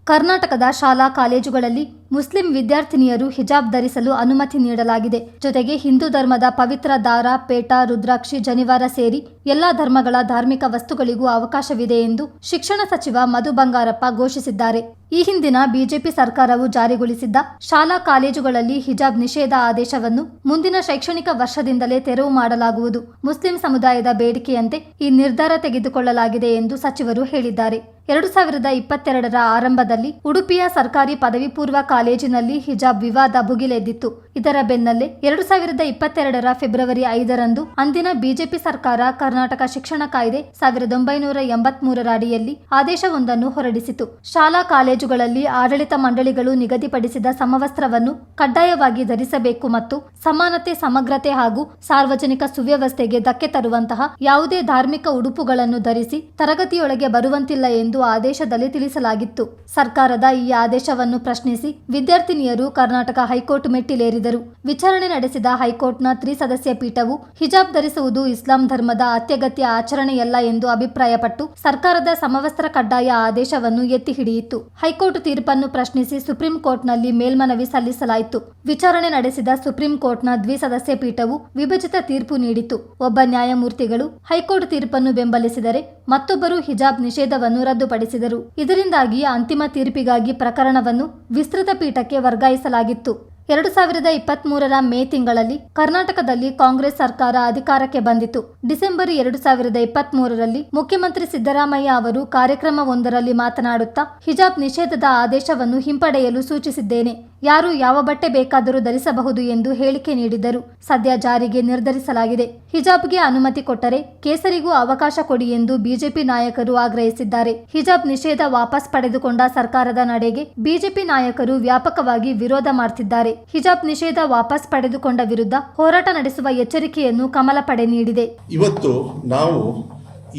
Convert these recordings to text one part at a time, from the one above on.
ಕರ್ನಾಟಕದ ಶಾಲಾ ಕಾಲೇಜುಗಳಲ್ಲಿ ಮುಸ್ಲಿಂ ವಿದ್ಯಾರ್ಥಿನಿಯರು ಹಿಜಾಬ್ ಧರಿಸಲು ಅನುಮತಿ ನೀಡಲಾಗಿದೆ. ಜೊತೆಗೆ ಹಿಂದೂ ಧರ್ಮದ ಪವಿತ್ರ ದಾರ, ಪೇಟ, ರುದ್ರಾಕ್ಷಿ, ಜನಿವಾರ ಸೇರಿ ಎಲ್ಲಾ ಧರ್ಮಗಳ ಧಾರ್ಮಿಕ ವಸ್ತುಗಳಿಗೂ ಅವಕಾಶವಿದೆ ಎಂದು ಶಿಕ್ಷಣ ಸಚಿವ ಮಧು ಬಂಗಾರಪ್ಪ ಘೋಷಿಸಿದ್ದಾರೆ. ಈ ಹಿಂದಿನ ಬಿಜೆಪಿ ಸರ್ಕಾರವು ಜಾರಿಗೊಳಿಸಿದ್ದ ಶಾಲಾ ಕಾಲೇಜುಗಳಲ್ಲಿ ಹಿಜಾಬ್ ನಿಷೇಧ ಆದೇಶವನ್ನು ಮುಂದಿನ ಶೈಕ್ಷಣಿಕ ವರ್ಷದಿಂದಲೇ ತೆರವು ಮಾಡಲಾಗುವುದು. ಮುಸ್ಲಿಂ ಸಮುದಾಯದ ಬೇಡಿಕೆಯಂತೆ ಈ ನಿರ್ಧಾರ ತೆಗೆದುಕೊಳ್ಳಲಾಗಿದೆ ಎಂದು ಸಚಿವರು ಹೇಳಿದ್ದಾರೆ. 2022ರ ಆರಂಭದಲ್ಲಿ ಉಡುಪಿಯ ಸರ್ಕಾರಿ ಪದವಿ ಪೂರ್ವ ಕಾಲೇಜಿನಲ್ಲಿ ಹಿಜಾಬ್ ವಿವಾದ ಭುಗಿಲೆದ್ದಿತ್ತು. ಇದರ ಬೆನ್ನಲ್ಲೇ 2022ರ ಫೆಬ್ರವರಿ 5ರಂದು ಅಂದಿನ ಬಿಜೆಪಿ ಸರ್ಕಾರ ಕರ್ನಾಟಕ ಶಿಕ್ಷಣ ಕಾಯ್ದೆ 1983ರ ಅಡಿಯಲ್ಲಿ ಆದೇಶವೊಂದನ್ನು ಹೊರಡಿಸಿತು. ಶಾಲಾ ಕಾಲೇಜುಗಳಲ್ಲಿ ಆಡಳಿತ ಮಂಡಳಿಗಳು ನಿಗದಿಪಡಿಸಿದ ಸಮವಸ್ತ್ರವನ್ನು ಕಡ್ಡಾಯವಾಗಿ ಧರಿಸಬೇಕು ಮತ್ತು ಸಮಾನತೆ, ಸಮಗ್ರತೆ ಹಾಗೂ ಸಾರ್ವಜನಿಕ ಸುವ್ಯವಸ್ಥೆಗೆ ಧಕ್ಕೆ ತರುವಂತಹ ಯಾವುದೇ ಧಾರ್ಮಿಕ ಉಡುಪುಗಳನ್ನು ಧರಿಸಿ ತರಗತಿಯೊಳಗೆ ಬರುವಂತಿಲ್ಲ ಎಂದು ಆದೇಶದಲ್ಲಿ ತಿಳಿಸಲಾಗಿತ್ತು. ಸರ್ಕಾರದ ಈ ಆದೇಶವನ್ನು ಪ್ರಶ್ನಿಸಿ ವಿದ್ಯಾರ್ಥಿನಿಯರು ಕರ್ನಾಟಕ ಹೈಕೋರ್ಟ್ ಮೆಟ್ಟಿಲೇರಿದರು. ವಿಚಾರಣೆ ನಡೆಸಿದ ಹೈಕೋರ್ಟ್ನ ತ್ರಿಸದಸ್ಯ ಪೀಠವು ಹಿಜಾಬ್ ಧರಿಸುವುದು ಇಸ್ಲಾಂ ಧರ್ಮದ ಅತ್ಯಗತ್ಯ ಆಚರಣೆಯಲ್ಲ ಎಂದು ಅಭಿಪ್ರಾಯಪಟ್ಟು ಸರ್ಕಾರದ ಸಮವಸ್ತ್ರ ಕಡ್ಡಾಯ ಆದೇಶವನ್ನು ಎತ್ತಿ ಹಿಡಿಯಿತು. ಹೈಕೋರ್ಟ್ ತೀರ್ಪನ್ನು ಪ್ರಶ್ನಿಸಿ ಸುಪ್ರೀಂ ಕೋರ್ಟ್ನಲ್ಲಿ ಮೇಲ್ಮನವಿ ಸಲ್ಲಿಸಲಾಯಿತು. ವಿಚಾರಣೆ ನಡೆಸಿದ ಸುಪ್ರೀಂ ಕೋರ್ಟ್ನ ದ್ವಿಸದಸ್ಯ ಪೀಠವು ವಿಭಜಿತ ತೀರ್ಪು ನೀಡಿತು. ಒಬ್ಬ ನ್ಯಾಯಮೂರ್ತಿಗಳು ಹೈಕೋರ್ಟ್ ತೀರ್ಪನ್ನು ಬೆಂಬಲಿಸಿದರೆ ಮತ್ತೊಬ್ಬರು ಹಿಜಾಬ್ ನಿಷೇಧವನ್ನು ರದ್ದುಪಡಿಸಿದರು. ಇದರಿಂದಾಗಿ ಅಂತಿಮ ತೀರ್ಪಿಗಾಗಿ ಪ್ರಕರಣವನ್ನು ವಿಸ್ತೃತ ಪೀಠಕ್ಕೆ ವರ್ಗಾಯಿಸಲಾಗಿತ್ತು. 2023ರ ಮೇ ತಿಂಗಳಲ್ಲಿ ಕರ್ನಾಟಕದಲ್ಲಿ ಕಾಂಗ್ರೆಸ್ ಸರ್ಕಾರ ಅಧಿಕಾರಕ್ಕೆ ಬಂದಿತು. ಡಿಸೆಂಬರ್ 2023ರಲ್ಲಿ ಮುಖ್ಯಮಂತ್ರಿ ಸಿದ್ದರಾಮಯ್ಯ ಅವರು ಕಾರ್ಯಕ್ರಮವೊಂದರಲ್ಲಿ ಮಾತನಾಡುತ್ತಾ ಹಿಜಾಬ್ ನಿಷೇಧದ ಆದೇಶವನ್ನು ಹಿಂಪಡೆಯಲು ಸೂಚಿಸಿದ್ದೇನೆ. ಯಾರು ಯಾವ ಬಟ್ಟೆ ಬೇಕಾದರೂ ಧರಿಸಬಹುದು ಎಂದು ಹೇಳಿಕೆ ನೀಡಿದರು. ಸದ್ಯ ಜಾರಿಗೆ ನಿರ್ಧರಿಸಲಾಗಿದೆ. ಹಿಜಾಬ್ಗೆ ಅನುಮತಿ ಕೊಟ್ಟರೆ ಕೇಸರಿಗೂ ಅವಕಾಶ ಕೊಡಿ ಎಂದು ಬಿಜೆಪಿ ನಾಯಕರು ಆಗ್ರಹಿಸಿದ್ದಾರೆ. ಹಿಜಾಬ್ ನಿಷೇಧ ವಾಪಸ್ ಪಡೆದುಕೊಂಡ ಸರ್ಕಾರದ ನಡೆಗೆ ಬಿಜೆಪಿ ನಾಯಕರು ವ್ಯಾಪಕವಾಗಿ ವಿರೋಧ ಮಾಡುತ್ತಿದ್ದಾರೆ. ಹಿಜಾಬ್ ನಿಷೇಧ ವಾಪಸ್ ಪಡೆದುಕೊಂಡ ವಿರುದ್ಧ ಹೋರಾಟ ನಡೆಸುವ ಎಚ್ಚರಿಕೆಯನ್ನು ಕಮಲ ಪಡೆ ನೀಡಿದೆ. ಇವತ್ತು ನಾವು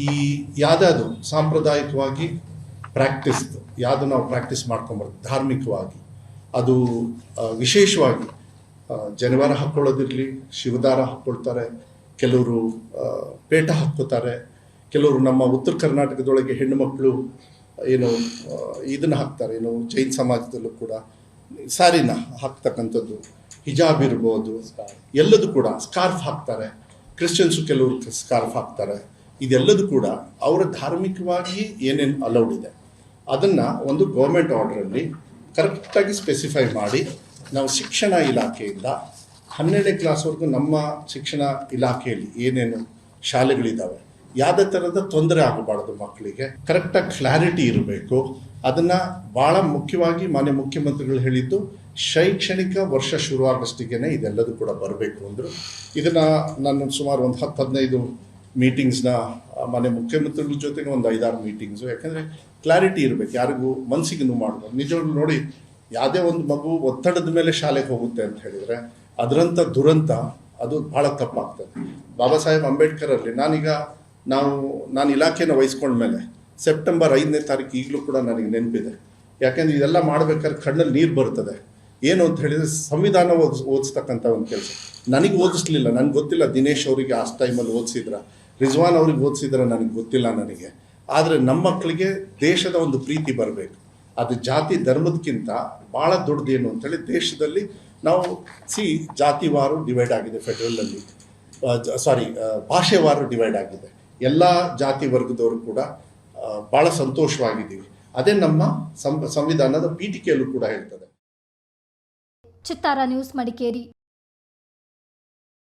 ಈ ಯಾವ್ದಾದ್ರು ಸಾಂಪ್ರದಾಯಿಕವಾಗಿ ನಾವು ಪ್ರಾಕ್ಟೀಸ್ ಮಾಡ್ಕೊಂಬರ್ತೀವಿ, ಧಾರ್ಮಿಕವಾಗಿ ಅದು ವಿಶೇಷವಾಗಿ ಜನಿವಾರ ಹಾಕ್ಕೊಳ್ಳೋದಿರಲಿ, ಶಿವದಾರ ಹಾಕ್ಕೊಳ್ತಾರೆ, ಕೆಲವರು ಪೇಟ ಹಾಕ್ಕೋತಾರೆ, ಕೆಲವರು ನಮ್ಮ ಉತ್ತರ ಕರ್ನಾಟಕದೊಳಗೆ ಹೆಣ್ಣು ಮಕ್ಕಳು ಇದನ್ನು ಹಾಕ್ತಾರೆ, ಜೈನ್ ಸಮಾಜದಲ್ಲೂ ಕೂಡ ಸಾರಿನ ಹಾಕ್ತಕ್ಕಂಥದ್ದು, ಹಿಜಾಬ್ ಇರ್ಬೋದು, ಎಲ್ಲದೂ ಕೂಡ ಸ್ಕಾರ್ಫ್ ಹಾಕ್ತಾರೆ, ಕ್ರಿಶ್ಚಿಯನ್ಸು ಕೆಲವರು ಸ್ಕಾರ್ಫ್ ಹಾಕ್ತಾರೆ. ಇದೆಲ್ಲದೂ ಕೂಡ ಅವರ ಧಾರ್ಮಿಕವಾಗಿ ಏನೇನು ಅಲೌಡ್ ಇದೆ ಅದನ್ನು ಒಂದು ಗೌರ್ಮೆಂಟ್ ಆರ್ಡ್ರಲ್ಲಿ ಕರೆಕ್ಟಾಗಿ ಸ್ಪೆಸಿಫೈ ಮಾಡಿ ನಾವು ಶಿಕ್ಷಣ ಇಲಾಖೆಯಿಂದ 12ನೇ ಕ್ಲಾಸ್ವರೆಗೂ ನಮ್ಮ ಶಿಕ್ಷಣ ಇಲಾಖೆಯಲ್ಲಿ ಏನೇನು ಶಾಲೆಗಳಿದ್ದಾವೆ ಯಾವುದೇ ಥರದ ತೊಂದರೆ ಆಗಬಾರ್ದು, ಮಕ್ಕಳಿಗೆ ಕರೆಕ್ಟಾಗಿ ಕ್ಲಾರಿಟಿ ಇರಬೇಕು. ಅದನ್ನು ಭಾಳ ಮುಖ್ಯವಾಗಿ ಮಾನ್ಯ ಮುಖ್ಯಮಂತ್ರಿಗಳು ಹೇಳಿದ್ದು ಶೈಕ್ಷಣಿಕ ವರ್ಷ ಶುರುವಾಗಷ್ಟಿಗೆ ಇದೆಲ್ಲದೂ ಕೂಡ ಬರಬೇಕು ಅಂದರು. ಇದನ್ನು ನಾನು ಸುಮಾರು ಒಂದು 10-15 ಮೀಟಿಂಗ್ಸ್ನ ಮಾನ್ಯ ಮುಖ್ಯಮಂತ್ರಿಗಳ ಜೊತೆಗೆ ಒಂದು 5-6 ಮೀಟಿಂಗ್ಸು, ಯಾಕಂದರೆ ಕ್ಲಾರಿಟಿ ಇರಬೇಕು, ಯಾರಿಗೂ ಮನಸ್ಸಿಗೆ ನೋವು ಮಾಡಬಾರ್ದು. ನಿಜವಾಗ್ಲೂ ನೋಡಿ, ಯಾವುದೇ ಒಂದು ಮಗು ಒತ್ತಡದ ಮೇಲೆ ಶಾಲೆಗೆ ಹೋಗುತ್ತೆ ಅಂತ ಹೇಳಿದರೆ ಅದರಂಥ ದುರಂತ ಅದು ಭಾಳ ತಪ್ಪಾಗ್ತದೆ. ಬಾಬಾ ಸಾಹೇಬ್ ಅಂಬೇಡ್ಕರಲ್ಲಿ ನಾನು ಇಲಾಖೆನ ವಹಿಸ್ಕೊಂಡ್ಮೇಲೆ ಸೆಪ್ಟೆಂಬರ್ 5ನೇ ತಾರೀಕು ಈಗಲೂ ಕೂಡ ನನಗೆ ನೆನಪಿದೆ. ಯಾಕೆಂದರೆ ಇದೆಲ್ಲ ಮಾಡಬೇಕಾದ್ರೆ ಕಣ್ಣಲ್ಲಿ ನೀರು ಬರ್ತದೆ. ಏನು ಅಂತ ಹೇಳಿದರೆ ಸಂವಿಧಾನ ಓದಿಸ್ತಕ್ಕಂಥ ಒಂದು ಕೆಲಸ ನನಗೆ ಓದಿಸ್ಲಿಲ್ಲ, ನನಗೆ ಗೊತ್ತಿಲ್ಲ. ದಿನೇಶ್ ಅವರಿಗೆ ಆ ಟೈಮಲ್ಲಿ ಓದಿಸಿದ್ರ, ರಿಜ್ವಾನ್ ಅವ್ರಿಗೆ ಓದಿಸಿದ್ರೆ ನನಗೆ ಗೊತ್ತಿಲ್ಲ ನನಗೆ. ಆದರೆ ನಮ್ಮ ಮಕ್ಕಳಿಗೆ ದೇಶದ ಒಂದು ಪ್ರೀತಿ ಬರಬೇಕು. ಅದು ಜಾತಿ ಧರ್ಮದಕ್ಕಿಂತ ಭಾಳ ದೊಡ್ಡದೇನು ಅಂತೇಳಿ ದೇಶದಲ್ಲಿ ನಾವು ಜಾತಿವಾರು ಡಿವೈಡ್ ಆಗಿದೆ, ಫೆಡರಲಲ್ಲಿ ಭಾಷೆವಾರು ಡಿವೈಡ್ ಆಗಿದೆ. ಎಲ್ಲ ಜಾತಿ ವರ್ಗದವರು ಕೂಡ ಭಾಳ ಸಂತೋಷವಾಗಿದ್ದೀವಿ. ಅದೇ ನಮ್ಮ ಸಂವಿಧಾನದ ಪೀಠಿಕೆಯಲ್ಲೂ ಕೂಡ ಹೇಳ್ತದೆ. ಚಿತ್ತಾರ ನ್ಯೂಸ್, ಮಡಿಕೇರಿ.